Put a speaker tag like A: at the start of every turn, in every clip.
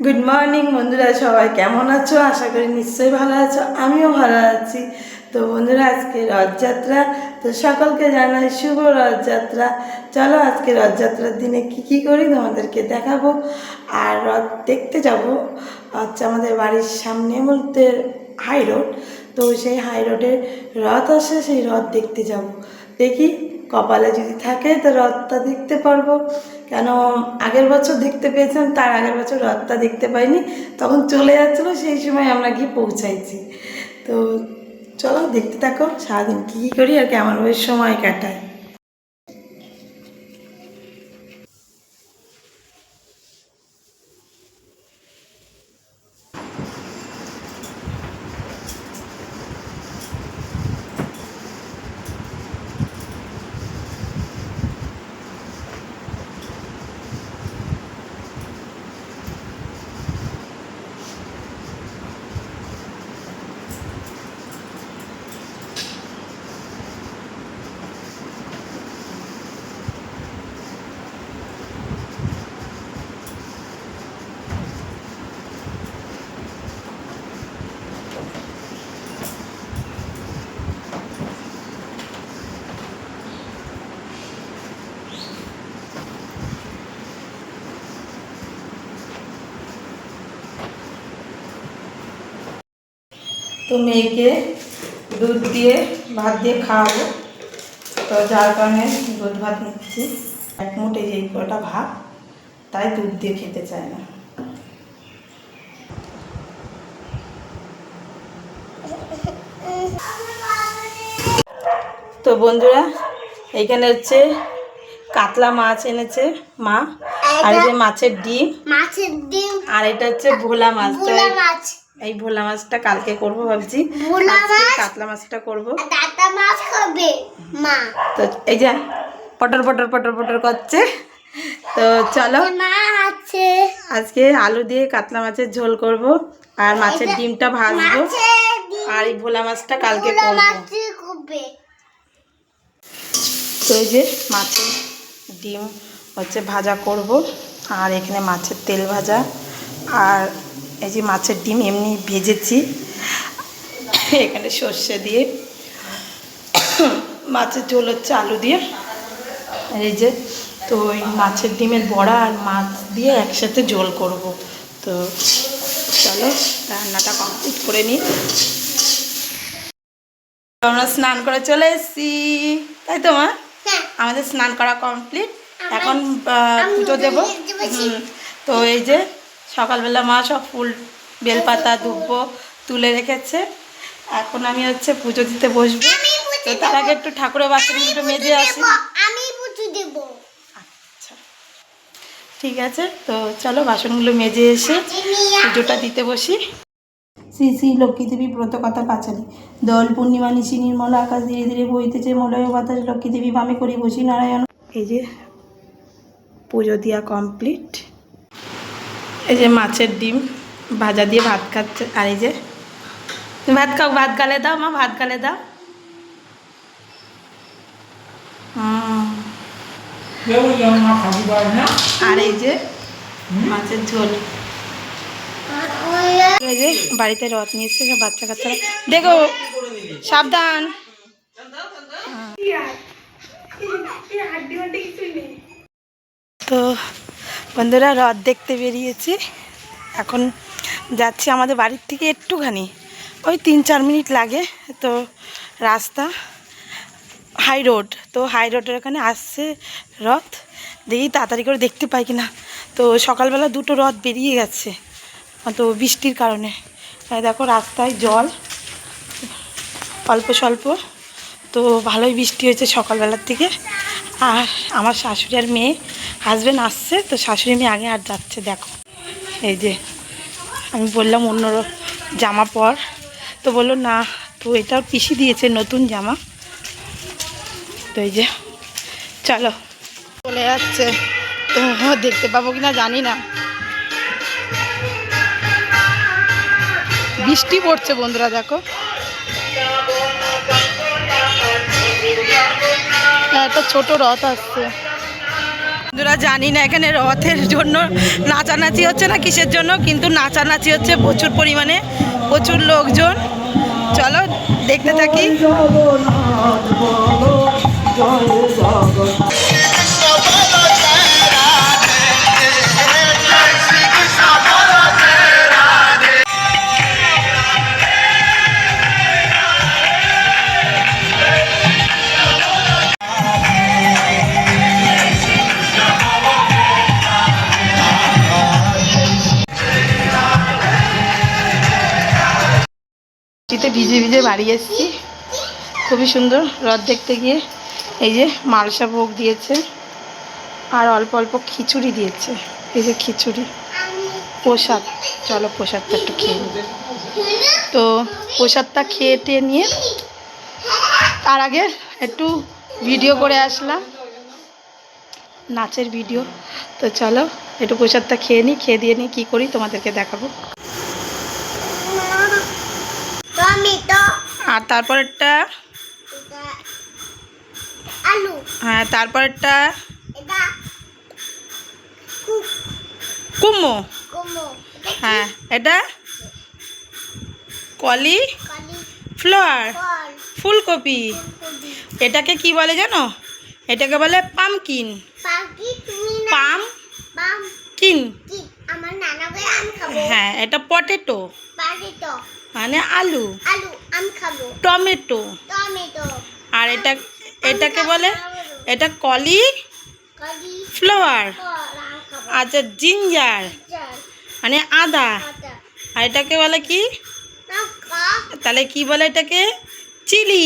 A: Good morning বন্ধুরা, সবাই কেমন আছো? আশা করি নিশ্চয়ই ভালো আছো, আমিও ভালো আছি। তো বন্ধুরা, আজকে রথযাত্রা, তো সকলকে জানাই শুভ রথযাত্রা। চলো আজকে রথযাত্রার দিনে কি করি তোমাদেরকে দেখাবো। আর রথ দেখতে যাব হচ্ছে আমাদের বাড়ির সামনে বলতে হাই রোড। তো সেই হাই রোডে রথ আসে, সেই রথ দেখতে যাব। দেখি কপালে যদি থাকে তো রথটা দেখতে পারবো। কেন আগের বছর দেখতে পেয়েছিলাম, তার আগের বছর রথটা দেখতে পাইনি, তখন চলে যাচ্ছিলো, সেই সময় আমরা গিয়ে পৌঁছাইছি। তো চলো দেখতে থাকো সারাদিন কী করি আর কেমনভাবে সময় কাটায়। তো মেয়েকে দুধ দিয়ে ভাত দিয়ে খাওয়াবো, তো যার কারণে দুধ ভাত নিচ্ছি। এক মুঠে এই কটা ভাত, তাই দুধ দিয়ে খেতে চায় না। তো বন্ধুরা, এইখানে হচ্ছে কাতলা মাছ এনেছে মা, আর এই যে মাছের ডিম, আর এটা হচ্ছে ভোলা মাছ। এই ভোলা মাছটা কালকে করবো ভাবছি, কাতলা মাছটা করবো। তো এই যে পটর পটর পটর পটর করছে। তো চলো আজকে আলু দিয়ে কাতলা মাছের ঝোল করব, আর মাছের ডিমটা ভাজবো, আর এই ভোলা মাছটা কালকে করবো। তো এই যে মাছের ডিম হচ্ছে ভাজা করব, আর এখানে মাছের তেল ভাজা, আর এই যে মাছের ডিম এমনি ভেজেছি এখানে সর্ষে দিয়ে। মাছের ঝোল হচ্ছে আলু দিয়ে, আর এই যে তো ওই মাছের ডিমের বড়া আর মাছ দিয়ে একসাথে ঝোল করব। তো চলো রান্নাটা কমপ্লিট করে নিই। আমরা স্নান করে চলে এসেছি, তাই তো মা? আমাদের স্নান করা কমপ্লিট, এখন পুজো দেব। তো এই যে সকালবেলা মা সব ফুল বেলপাতা দুব্বো তুলে রেখেছে, এখন আমি হচ্ছে পুজো দিতে বসবো। তো তার আগে একটু ঠাকুরের বাসনগুলো মেজে আসি। আচ্ছা ঠিক আছে, তো চলো বাসনগুলো মেজে এসে পুজোটা দিতে বসি। শ্রী শ্রী লক্ষ্মী দেবী ব্রত কথা পাঁচালী। দোল পূর্ণিমা নিশি নির্মল আকাশ ধীরে ধীরে বইতেছে, মলয় বাতাস লক্ষ্মী দেবী বামে করি বসি নারায়ণ। এই যে পুজো দেওয়া কমপ্লিট। এই যে মাছের ডিম ভাজা দিয়ে ভাত খাচ্ছে, আর এই যে ভাত খাও, ভাত গালে দাও মা, ভাত গালে দাও। আর এই যে মাছের ঝোল। এই যে বাড়িতে রথ নিয়ে এসছে সব বাচ্চা কাচ্চারা, দেখো সাবধান। তো বন্ধুরা, রথ দেখতে বেরিয়েছি, এখন যাচ্ছি আমাদের বাড়ির থেকে একটুখানি, ওই 3-4 মিনিট লাগে। তো রাস্তা হাই রোড, তো হাই রোডের ওখানে আসছে রথ, দেখি তাড়াতাড়ি করে দেখতে পাই কিনা। তো সকালবেলা দুটো রথ বেরিয়ে গেছে, তো বৃষ্টির কারণে দেখো রাস্তায় জল অল্প স্বল্প। তো ভালোই বৃষ্টি হয়েছে সকালবেলার থেকে। আর আমার শাশুড়ি আর মেয়ে হাজব্যান্ড আসছে, তো শাশুড়ি মেয়ে আগে আর যাচ্ছে। দেখো এই যে আমি বললাম অন্য জামা পর, তো বললো না, তো এটাও পিসি দিয়েছে নতুন জামা। তো এই যে চলো চলে যাচ্ছে, তো দেখতে পাবো কিনা জানি না, বৃষ্টি পড়ছে বন্ধুরা। দেখো একটা ছোট রথ আসছে। বন্ধুরা জানি না এখানে রথের জন্য নাচানাচি হচ্ছে না কিসের জন্য, কিন্তু নাচানাচি হচ্ছে প্রচুর পরিমাণে, প্রচুর লোকজন। চলো দেখতে থাকি। শীতে ভিজে ভিজে বাড়ি এসেছি, খুবই সুন্দর রথ দেখতে গিয়ে। এই যে মালসা ভোগ দিয়েছে আর অল্প অল্প খিচুড়ি দিয়েছে, এই যে খিচুড়ি প্রসাদ। চলো প্রসাদটা একটু খেয়ে নিই। তো প্রসাদটা খেয়ে টেয়ে নিয়ে তার আগে একটু ভিডিও করে আসলাম, নাচের ভিডিও। তো চলো একটু প্রসাদটা খেয়ে নিই, খেয়ে দিয়ে নিই কী করি তোমাদেরকে দেখাবো। আর তারপরেরটা আলু, হ্যাঁ তারপরেরটা কুমড়ো, হ্যাঁ এটা কলি ফ্লাওয়ার, ফুলকপি। এটাকে কি বলে জানো? এটাকে বলে পামকিন। পামকিন, হ্যাঁ এটা পটেটো মানে আলু, টমেটো। আর এটাকে বলে, এটা কলি ফ্লাওয়ার। আচ্ছা জিঞ্জার মানে আদা। আর এটাকে বলে কি, তাহলে কি বলে এটাকে? চিলি।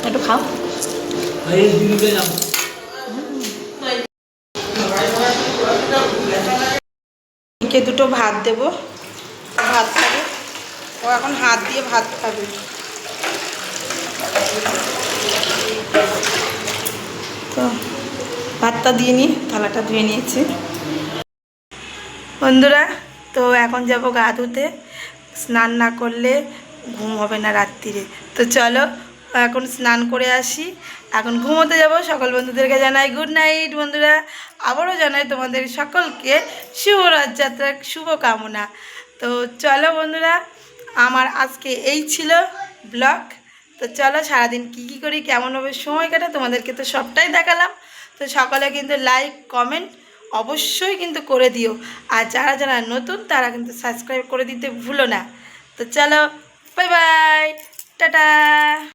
A: একটু খাও। কে দুটো ভাত দেবো, ভাত খাবে ও, এখন হাত দিয়ে ভাত খাবে। তো ভাতটা দিয়ে নিই, থালাটা ধুয়ে নিয়েছি বন্ধুরা। তো এখন যাব গা ধুতে, স্নান না করলে ঘুম হবে না রাত্রিরে। তো চলো এখন স্নান করে আসি, এখন ঘুমোতে যাব। সকল বন্ধুদেরকে জানাই গুড নাইট বন্ধুরা। আবারও জানাই তোমাদের সকলকে শুভ রথযাত্রার শুভকামনা। তো চলো বন্ধুরা, আমার আজকে এই ছিল ব্লগ। তো চলো সারাদিন কী করি, কেমনভাবে সময় কাটে তোমাদেরকে তো সবটাই দেখালাম। তো সকলে কিন্তু লাইক কমেন্ট অবশ্যই কিন্তু করে দিও, আর যারা যারা নতুন তারা কিন্তু সাবস্ক্রাইব করে দিতে ভুলো না। তো চলো বাই বাই, টাটা।